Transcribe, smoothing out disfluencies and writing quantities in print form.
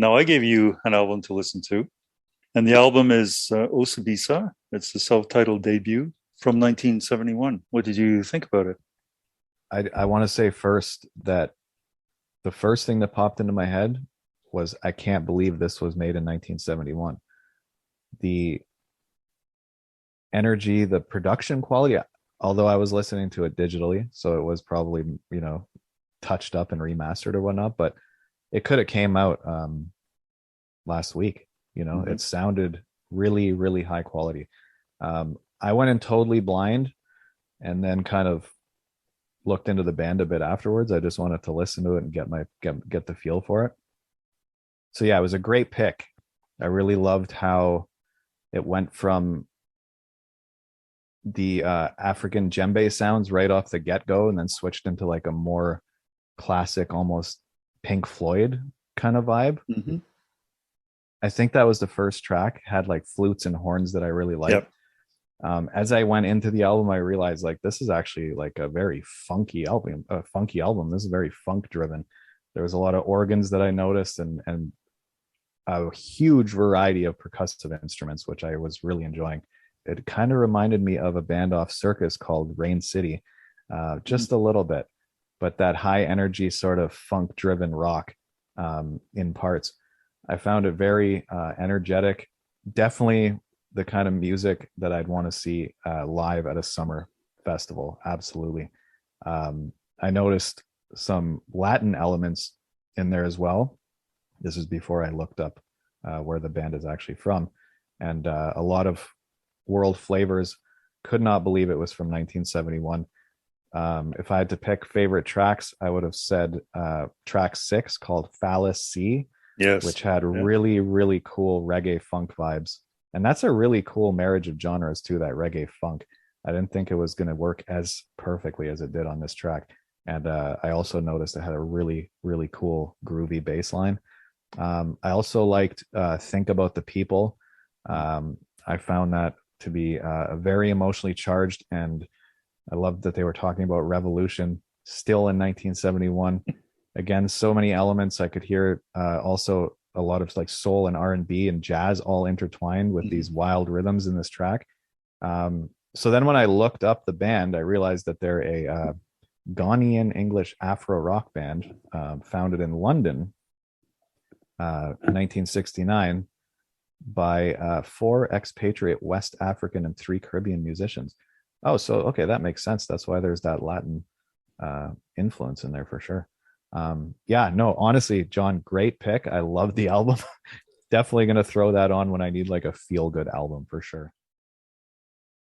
Now, I gave you an album to listen to, and the album is Osibisa. It's the self-titled debut from 1971. What did you think about it? I want to say first that the first thing that popped into my head was I can't believe this was made in 1971. The energy, the production quality, although I was listening to it digitally, so it was probably, touched up and remastered or whatnot, but it could have came out last week. It sounded really, really high quality. I went in totally blind and then kind of looked into the band a bit afterwards. I just wanted to listen to it and get the feel for it. So yeah, it was a great pick. I really loved how it went from the African djembe sounds right off the get-go and then switched into like a more classic, almost Pink Floyd kind of vibe. Mm-hmm. I think that was the first track, had like flutes and horns that I really liked. Yep. As I went into the album, I realized like this is actually like a very funky album. This is very funk driven. There was a lot of organs that I noticed and a huge variety of percussive instruments, which I was really enjoying. It kind of reminded me of a band off Surkeus called Rain City, just a little bit, but that high energy sort of funk driven rock in parts. I found it very energetic, definitely the kind of music that I'd want to see live at a summer festival. Absolutely. I noticed some Latin elements in there as well. This is before I looked up where the band is actually from. And a lot of world flavors. Could not believe it was from 1971. If I had to pick favorite tracks, I would have said track 6 called Phallus C, Yes. which had really, really cool reggae funk vibes. And that's a really cool marriage of genres too, that reggae funk. I didn't think it was going to work as perfectly as it did on this track. And I also noticed it had a really, really cool groovy bass line. I also liked Think About the People. I found that to be very emotionally charged, and I loved that they were talking about revolution still in 1971. Again, so many elements. I could hear also a lot of like soul and R&B and jazz all intertwined with these wild rhythms in this track. So then when I looked up the band, I realized that they're a Ghanaian English Afro rock band founded in London, 1969, by 4 expatriate West African and 3 Caribbean musicians. Oh, so okay, that makes sense. That's why there's that Latin influence in there for sure. Yeah, no, honestly, John, great pick. I love the album. Definitely going to throw that on when I need like a feel good album for sure.